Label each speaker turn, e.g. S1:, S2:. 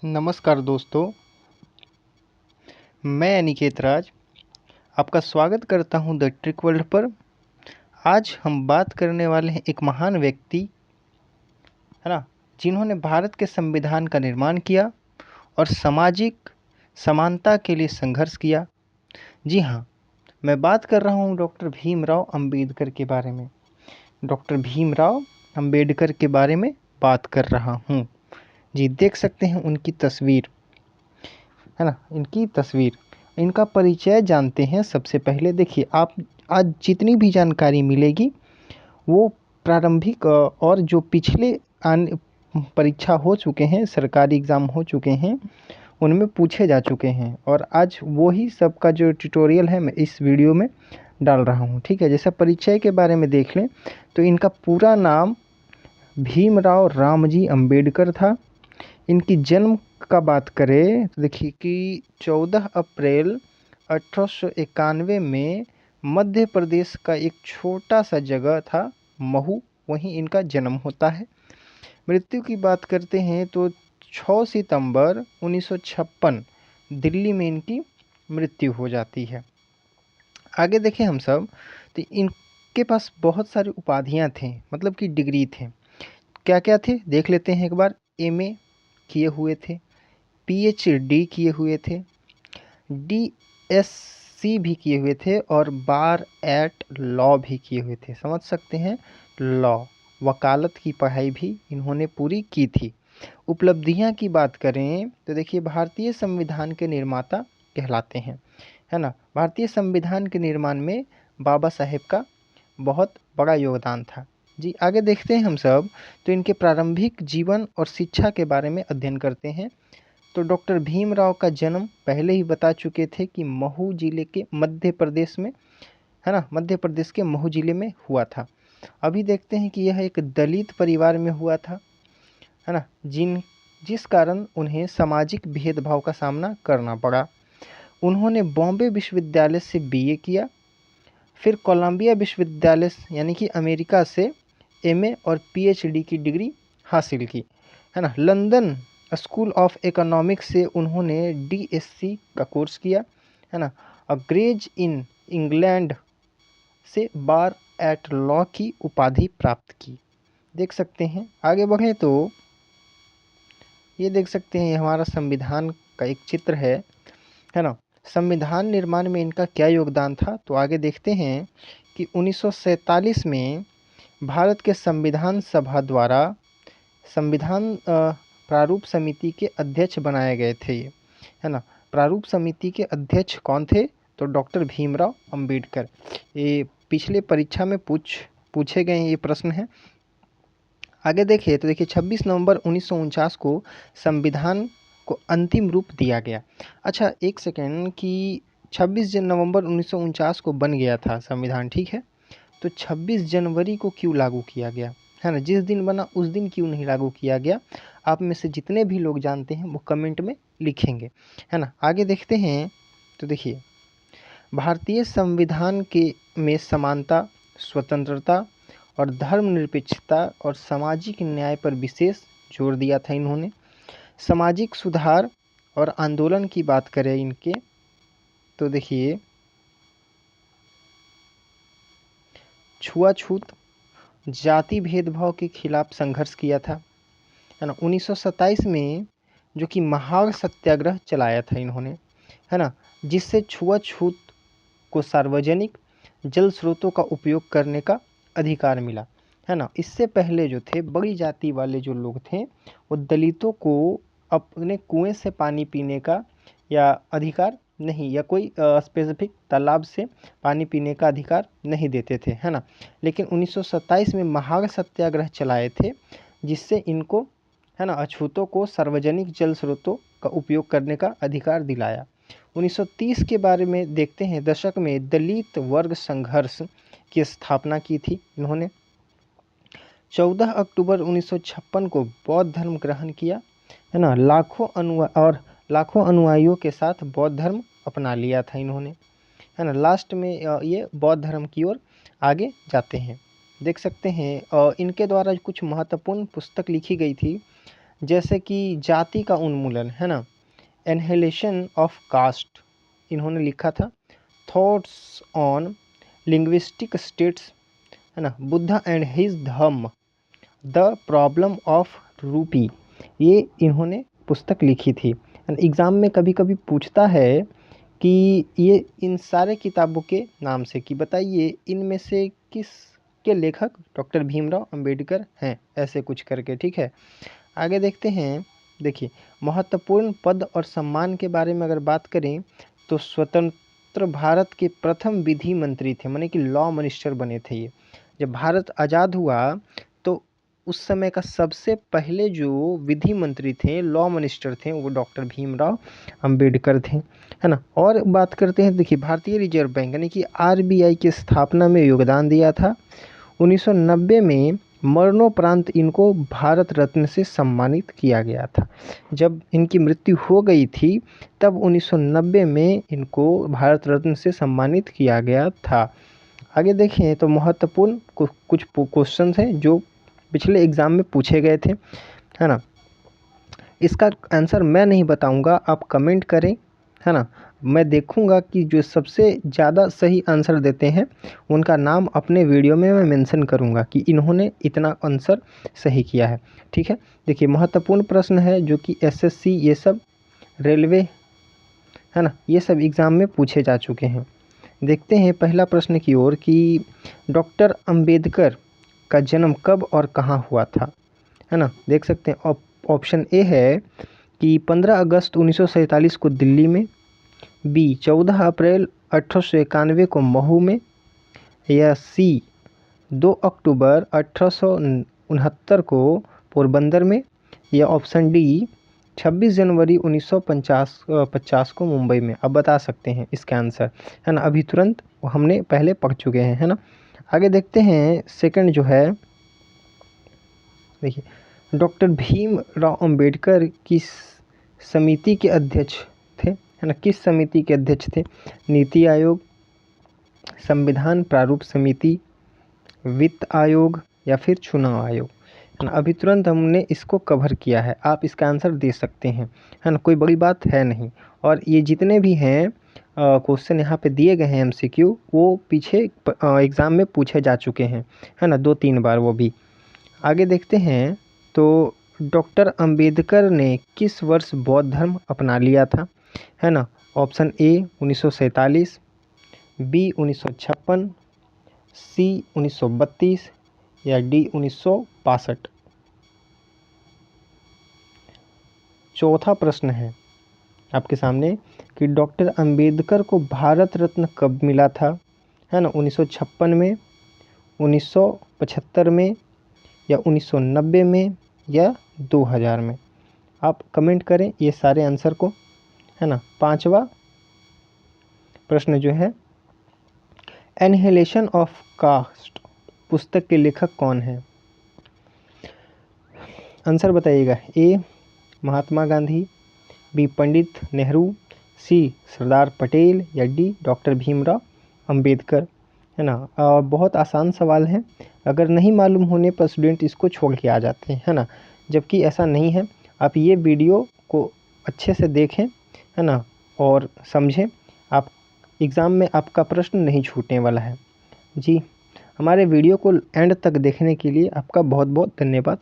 S1: नमस्कार दोस्तों, मैं अनिकेत राज आपका स्वागत करता हूं द ट्रिक वर्ल्ड पर। आज हम बात करने वाले हैं एक महान व्यक्ति, है ना, जिन्होंने भारत के संविधान का निर्माण किया और सामाजिक समानता के लिए संघर्ष किया। जी हाँ, मैं बात कर रहा हूं डॉक्टर भीमराव अंबेडकर के बारे में। डॉक्टर भीमराव अंबेडकर के बारे में बात कर रहा हूं। जी, देख सकते हैं उनकी तस्वीर, है ना, इनकी तस्वीर। इनका परिचय जानते हैं। सबसे पहले देखिए, आप आज जितनी भी जानकारी मिलेगी वो प्रारंभिक और जो पिछले परीक्षा हो चुके हैं, सरकारी एग्ज़ाम हो चुके हैं, उनमें पूछे जा चुके हैं। और आज वही सब का जो ट्यूटोरियल है मैं इस वीडियो में डाल रहा हूँ। ठीक है, जैसे परिचय के बारे में देख लें तो इनका पूरा नाम भीमराव रामजी अंबेडकर था। इनकी जन्म का बात करें तो देखिए कि 14 अप्रैल 1891 में मध्य प्रदेश का एक छोटा सा जगह था महू, वहीं इनका जन्म होता है। मृत्यु की बात करते हैं तो 6 सितंबर 1956 दिल्ली में इनकी मृत्यु हो जाती है। आगे देखें हम सब तो इनके पास बहुत सारी उपाधियां थे, मतलब कि डिग्री थे। क्या क्या थे देख लेते हैं एक बार। एमए किए हुए थे, पीएचडी किए हुए थे, डीएससी भी किए हुए थे और बार एट लॉ भी किए हुए थे। समझ सकते हैं, लॉ वकालत की पढ़ाई भी इन्होंने पूरी की थी। उपलब्धियां की बात करें तो देखिए, भारतीय संविधान के निर्माता कहलाते हैं, है ना। भारतीय संविधान के निर्माण में बाबा साहेब का बहुत बड़ा योगदान था। जी, आगे देखते हैं हम सब तो इनके प्रारंभिक जीवन और शिक्षा के बारे में अध्ययन करते हैं। तो डॉक्टर भीमराव का जन्म पहले ही बता चुके थे कि महू जिले के मध्य प्रदेश में, है ना, मध्य प्रदेश के महू जिले में हुआ था। अभी देखते हैं कि यह एक दलित परिवार में हुआ था, है ना, जिस कारण उन्हें सामाजिक भेदभाव का सामना करना पड़ा। उन्होंने बॉम्बे विश्वविद्यालय से बीए किया, फिर कोलंबिया विश्वविद्यालय यानी कि अमेरिका से एमए और पीएचडी की डिग्री हासिल की, है ना। लंदन स्कूल ऑफ इकोनॉमिक्स से उन्होंने डीएससी का कोर्स किया, है ना। और ग्रेज इन इंग्लैंड से बार एट लॉ की उपाधि प्राप्त की। देख सकते हैं। आगे बढ़ें तो ये देख सकते हैं, ये हमारा संविधान का एक चित्र है ना। संविधान निर्माण में इनका क्या योगदान था तो आगे देखते हैं कि 1947 में भारत के संविधान सभा द्वारा संविधान प्रारूप समिति के अध्यक्ष बनाए गए थे ये, है ना। प्रारूप समिति के अध्यक्ष कौन थे तो डॉक्टर भीमराव अंबेडकर। ये पिछले परीक्षा में पूछे गए ये प्रश्न हैं। आगे देखिए तो देखिए 26 नवंबर 1949 को संविधान को अंतिम रूप दिया गया। अच्छा, एक सेकेंड, कि 26 नवंबर 1949 को बन गया था संविधान, ठीक है, तो 26 जनवरी को क्यों लागू किया गया, है ना। जिस दिन बना उस दिन क्यों नहीं लागू किया गया, आप में से जितने भी लोग जानते हैं वो कमेंट में लिखेंगे, है ना। आगे देखते हैं तो देखिए, भारतीय संविधान के में समानता, स्वतंत्रता और धर्मनिरपेक्षता और सामाजिक न्याय पर विशेष जोर दिया था इन्होंने। सामाजिक सुधार और आंदोलन की बात करें इनके तो देखिए, छुआछूत, जाति भेदभाव के खिलाफ संघर्ष किया था, है ना। 1927 में जो कि महार सत्याग्रह चलाया था इन्होंने, है ना, जिससे छुआछूत को सार्वजनिक जल स्रोतों का उपयोग करने का अधिकार मिला, है ना। इससे पहले जो थे बड़ी जाति वाले जो लोग थे वो दलितों को अपने कुएं से पानी पीने का या अधिकार नहीं, या कोई स्पेसिफिक तालाब से पानी पीने का अधिकार नहीं देते थे, है ना। लेकिन 1927 में महार सत्याग्रह चलाए थे जिससे इनको, है ना, अछूतों को सार्वजनिक जल स्रोतों का उपयोग करने का अधिकार दिलाया। 1930 के बारे में देखते हैं। दशक में दलित वर्ग संघर्ष की स्थापना की थी इन्होंने। 14 अक्टूबर 1956 को बौद्ध धर्म ग्रहण किया, है ना। लाखों अनुयायियों के साथ बौद्ध धर्म अपना लिया था इन्होंने, है ना। लास्ट में ये बौद्ध धर्म की ओर आगे जाते हैं। देख सकते हैं इनके द्वारा कुछ महत्वपूर्ण पुस्तक लिखी गई थी, जैसे कि जाति का उन्मूलन, है ना, एनहिलेशन ऑफ कास्ट इन्होंने लिखा था। थॉट्स ऑन लिंग्विस्टिक स्टेट्स, है ना, Buddha and his Dhamma, the problem of रूपी, ये इन्होंने पुस्तक लिखी थी। एग्ज़ाम में कभी कभी पूछता है कि ये इन सारे किताबों के नाम से कि बताइए इनमें से किस के लेखक डॉक्टर भीमराव अंबेडकर हैं, ऐसे कुछ करके, ठीक है। आगे देखते हैं। देखिए, महत्वपूर्ण पद और सम्मान के बारे में अगर बात करें तो स्वतंत्र भारत के प्रथम विधि मंत्री थे, माने कि लॉ मिनिस्टर बने थे ये। जब भारत आज़ाद हुआ तो उस समय का सबसे पहले जो विधि मंत्री थे, लॉ मिनिस्टर थे, वो डॉक्टर भीमराव अंबेडकर थे, है ना। और बात करते हैं, देखिए, भारतीय रिजर्व बैंक यानी कि आरबीआई की स्थापना में योगदान दिया था। 1990 में मरणोपरांत इनको भारत रत्न से सम्मानित किया गया था। जब इनकी मृत्यु हो गई थी तब 1990 में इनको भारत रत्न से सम्मानित किया गया था। आगे देखें तो महत्वपूर्ण कुछ क्वेश्चन हैं जो पिछले एग्ज़ाम में पूछे गए थे, है ना। इसका आंसर मैं नहीं बताऊंगा, आप कमेंट करें, है ना। मैं देखूंगा कि जो सबसे ज़्यादा सही आंसर देते हैं उनका नाम अपने वीडियो में मैं मेंशन करूंगा कि इन्होंने इतना आंसर सही किया है, ठीक है। देखिए, महत्वपूर्ण प्रश्न है जो कि एसएससी, ये सब रेलवे, है ना, ये सब एग्ज़ाम में पूछे जा चुके हैं। देखते हैं पहला प्रश्न की ओर कि डॉक्टर अंबेडकर का जन्म कब और कहाँ हुआ था, है ना। देख सकते हैं ऑप्शन ए है कि 15 अगस्त 1947 को दिल्ली में, बी 14 अप्रैल 1891 को महू में, या सी 2 अक्टूबर 1869 को पोरबंदर में, या ऑप्शन डी 26 जनवरी 1950 को मुंबई में। अब बता सकते हैं इसका आंसर, है ना, अभी तुरंत हमने पहले पढ़ चुके हैं, है ना। आगे देखते हैं सेकंड जो है। देखिए, डॉक्टर भीमराव अंबेडकर किस समिति के अध्यक्ष थे, है ना, किस समिति के अध्यक्ष थे? नीति आयोग, संविधान प्रारूप समिति, वित्त आयोग, या फिर चुनाव आयोग, है ना। अभी तुरंत हमने इसको कवर किया है, आप इसका आंसर दे सकते हैं, है ना, कोई बड़ी बात है नहीं। और ये जितने भी हैं क्वेश्चन यहाँ पे दिए गए हैं एमसीक्यू, वो पीछे एग्ज़ाम में पूछे जा चुके हैं, है ना, 2-3 बार वो भी। आगे देखते हैं तो डॉक्टर अंबेडकर ने किस वर्ष बौद्ध धर्म अपना लिया था, है ना। ऑप्शन ए 1947, बी 1956, सी 1932, या डी 1962। चौथा प्रश्न है आपके सामने कि डॉक्टर अंबेडकर को भारत रत्न कब मिला था, है ना, 1956 में, 1975 में, या 1990 में, या 2000 में। आप कमेंट करें ये सारे आंसर को, है ना। पांचवा प्रश्न जो है, एनहिलेशन ऑफ कास्ट पुस्तक के लेखक कौन है? आंसर बताइएगा। ए महात्मा गांधी, बी पंडित नेहरू, सी सरदार पटेल, या डी डॉक्टर भीमराव अंबेडकर, है ना। बहुत आसान सवाल है, अगर नहीं मालूम होने पर स्टूडेंट इसको छोड़ के आ जाते हैं, है ना, जबकि ऐसा नहीं है। आप ये वीडियो को अच्छे से देखें, है ना, और समझें, आप एग्ज़ाम में आपका प्रश्न नहीं छूटने वाला है। जी, हमारे वीडियो को एंड तक देखने के लिए आपका बहुत बहुत धन्यवाद।